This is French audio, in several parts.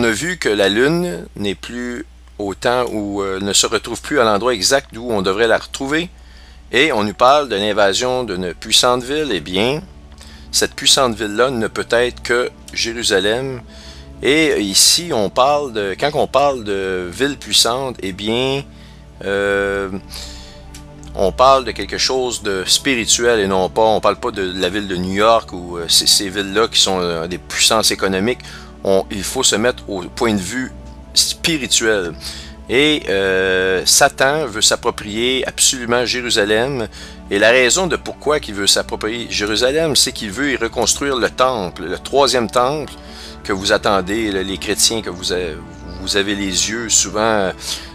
a vu que la Lune n'est plus au temps où ne se retrouve plus à l'endroit exact d'où on devrait la retrouver. Et on nous parle de l'invasion d'une puissante ville. Eh bien, cette puissante ville-là ne peut être que Jérusalem. Et ici, quand on parle de ville puissante, eh bien, on parle de quelque chose de spirituel et non pas, on parle pas de la ville de New York ou ces villes-là qui sont des puissances économiques. Il faut se mettre au point de vue spirituel. Et Satan veut s'approprier absolument Jérusalem. Et la raison de pourquoi il veut s'approprier Jérusalem, c'est qu'il veut y reconstruire le temple, le troisième temple que vous attendez, les chrétiens, que vous avez les yeux souvent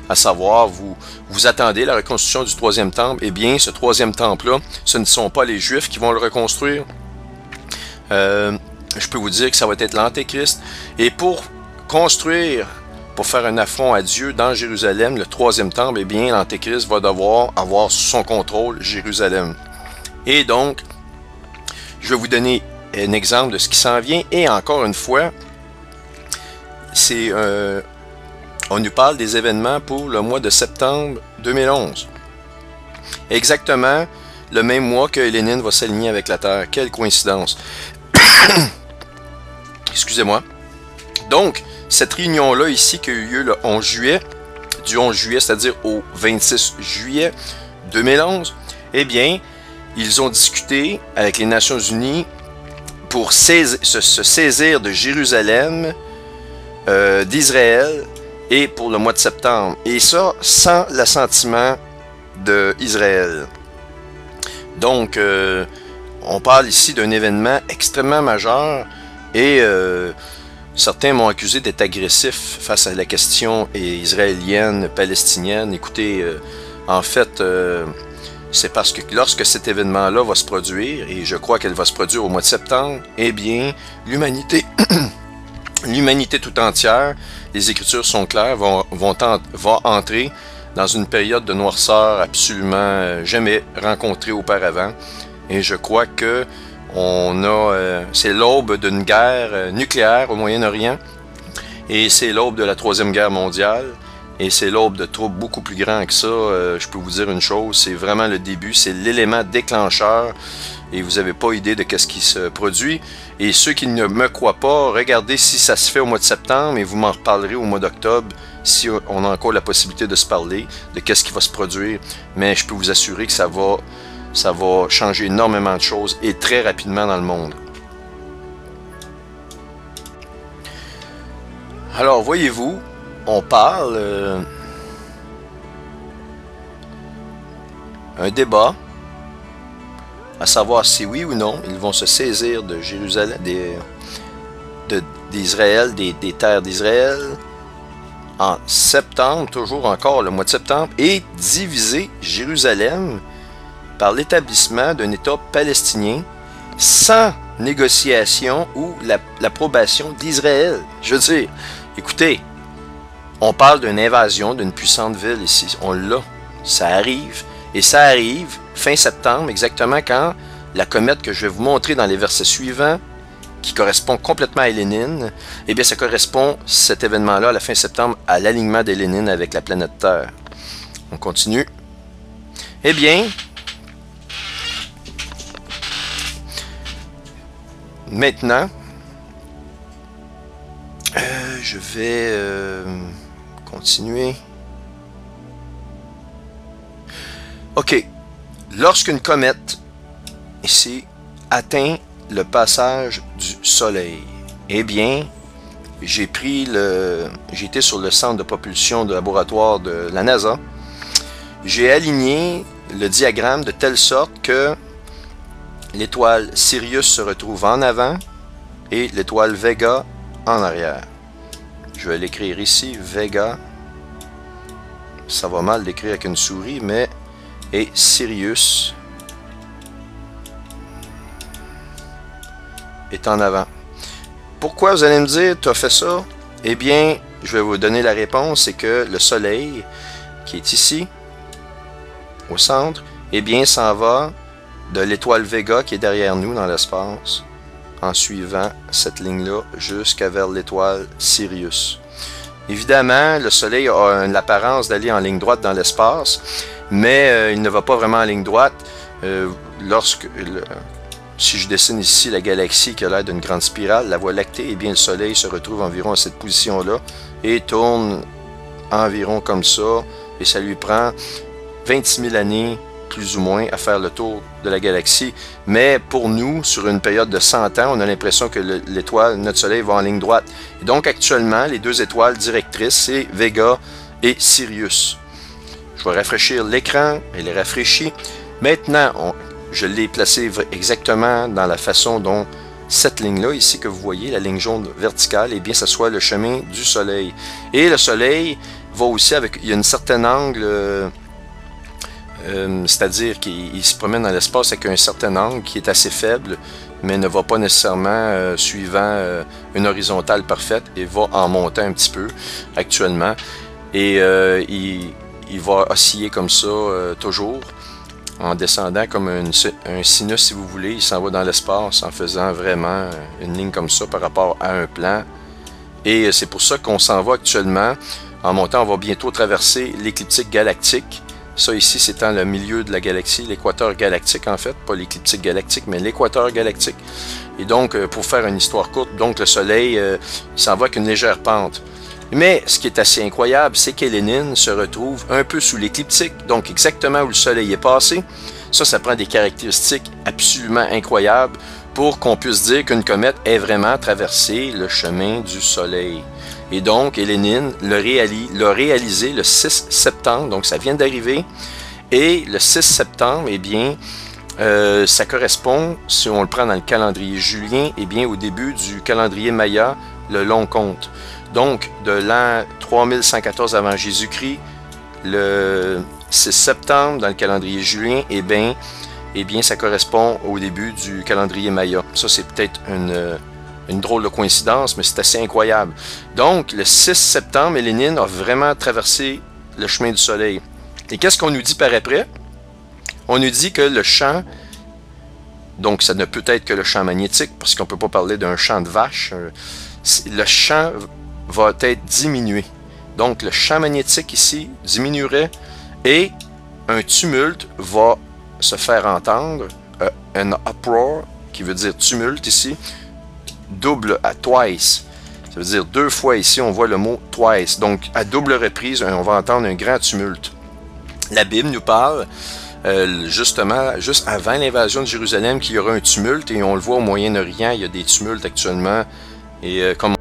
à savoir, vous attendez la reconstruction du troisième temple. Eh bien, ce troisième temple-là, ce ne sont pas les Juifs qui vont le reconstruire. Je peux vous dire que ça va être l'Antéchrist. Et pour faire un affront à Dieu dans Jérusalem, le troisième temple, eh bien, l'Antéchrist va devoir avoir sous son contrôle Jérusalem. Et donc, je vais vous donner un exemple de ce qui s'en vient. Et encore une fois, on nous parle des événements pour le mois de septembre 2011. Exactement le même mois que Lénine va s'aligner avec la Terre. Quelle coïncidence! Excusez-moi. Donc, cette réunion-là ici qui a eu lieu le 11 juillet, du 11 juillet, c'est-à-dire au 26 juillet 2011, eh bien, ils ont discuté avec les Nations Unies pour se saisir de Jérusalem, d'Israël, et pour le mois de septembre. Et ça, sans l'assentiment d'Israël. Donc, on parle ici d'un événement extrêmement majeur et certains m'ont accusé d'être agressif face à la question israélienne, palestinienne. Écoutez, en fait, c'est parce que lorsque cet événement-là va se produire, et je crois qu'elle va se produire au mois de septembre, eh bien, l'humanité tout entière, les Écritures sont claires, va entrer dans une période de noirceur absolument jamais rencontrée auparavant. Et je crois que c'est l'aube d'une guerre nucléaire au Moyen-Orient, et c'est l'aube de la Troisième Guerre mondiale, et c'est l'aube de troubles beaucoup plus grands que ça. Je peux vous dire une chose, c'est vraiment le début, c'est l'élément déclencheur, et vous n'avez pas idée de ce qui se produit. Et ceux qui ne me croient pas, regardez si ça se fait au mois de septembre, et vous m'en reparlerez au mois d'octobre, si on a encore la possibilité de se parler de ce qui va se produire. Mais je peux vous assurer que ça va changer énormément de choses, et très rapidement dans le monde. Alors, voyez-vous, on parle un débat à savoir si oui ou non ils vont se saisir de Jérusalem, d'Israël, des terres d'Israël en septembre, toujours encore le mois de septembre, et diviser Jérusalem par l'établissement d'un État palestinien sans négociation ou l'approbation d'Israël. Je veux dire, écoutez, on parle d'une invasion d'une puissante ville ici. On l'a. Ça arrive. Et ça arrive fin septembre, exactement quand la comète que je vais vous montrer dans les versets suivants, qui correspond complètement à Lénine, eh bien ça correspond, cet événement-là, à la fin septembre, à l'alignement des Lénine avec la planète Terre. On continue. Eh bien, maintenant, je vais continuer. OK. Lorsqu'une comète, ici, atteint le passage du Soleil, eh bien, j'ai été sur le centre de propulsion de laboratoire de la NASA. J'ai aligné le diagramme de telle sorte que l'étoile Sirius se retrouve en avant et l'étoile Vega en arrière. Je vais l'écrire ici, Vega. Ça va mal d'écrire avec une souris, mais... Et Sirius est en avant. Pourquoi vous allez me dire, tu as fait ça? Eh bien, je vais vous donner la réponse, c'est que le Soleil, qui est ici, au centre, eh bien, s'en va de l'étoile Vega qui est derrière nous dans l'espace, en suivant cette ligne-là jusqu'à vers l'étoile Sirius. Évidemment, le Soleil a l'apparence d'aller en ligne droite dans l'espace, mais il ne va pas vraiment en ligne droite. Si je dessine ici la galaxie qui a l'air d'une grande spirale, la Voie lactée, eh bien le Soleil se retrouve environ à cette position-là et tourne environ comme ça, et ça lui prend 26 000 années plus ou moins à faire le tour de la galaxie. Mais pour nous, sur une période de 100 ans, on a l'impression que l'étoile, notre Soleil, va en ligne droite. Et donc actuellement, les deux étoiles directrices, c'est Vega et Sirius. Je vais rafraîchir l'écran, elle est rafraîchie. Maintenant, je l'ai placé exactement dans la façon dont cette ligne-là, ici que vous voyez, la ligne jaune verticale, eh bien, ça soit le chemin du Soleil. Et le Soleil va aussi avec, il y a un certain angle, c'est-à-dire qu'il se promène dans l'espace avec un certain angle qui est assez faible, mais ne va pas nécessairement suivant une horizontale parfaite et va en montant un petit peu actuellement. Et il va osciller comme ça toujours, en descendant comme un sinus si vous voulez. Il s'en va dans l'espace en faisant vraiment une ligne comme ça par rapport à un plan. Et c'est pour ça qu'on s'en va actuellement. En montant, on va bientôt traverser l'écliptique galactique. Ça ici, c'est dans le milieu de la galaxie, l'équateur galactique en fait, pas l'écliptique galactique, mais l'équateur galactique. Et donc, pour faire une histoire courte, donc le Soleil il s'en va avec une légère pente. Mais ce qui est assez incroyable, c'est qu'Hélénine se retrouve un peu sous l'écliptique, donc exactement où le Soleil est passé. Ça prend des caractéristiques absolument incroyables pour qu'on puisse dire qu'une comète ait vraiment traversé le chemin du Soleil. Et donc, Hélénine l'a réalisé le 6 septembre, donc ça vient d'arriver. Et le 6 septembre, eh bien, ça correspond, si on le prend dans le calendrier julien, eh bien, au début du calendrier Maya, le long compte. Donc, de l'an 3114 avant Jésus-Christ, le 6 septembre, dans le calendrier julien, eh bien, ça correspond au début du calendrier Maya. Ça, c'est peut-être une drôle de coïncidence, mais c'est assez incroyable. Donc, le 6 septembre, Hélénine a vraiment traversé le chemin du Soleil. Et qu'est-ce qu'on nous dit par après? On nous dit que le champ, donc ça ne peut être que le champ magnétique, parce qu'on ne peut pas parler d'un champ de vache, le champ va être diminué. Donc, le champ magnétique ici diminuerait et un tumulte va se faire entendre, un uproar, qui veut dire tumulte ici, double à twice. Ça veut dire deux fois ici, on voit le mot twice. Donc, à double reprise, on va entendre un grand tumulte. La Bible nous parle, justement, juste avant l'invasion de Jérusalem, qu'il y aura un tumulte, et on le voit au Moyen-Orient, il y a des tumultes actuellement. Et comme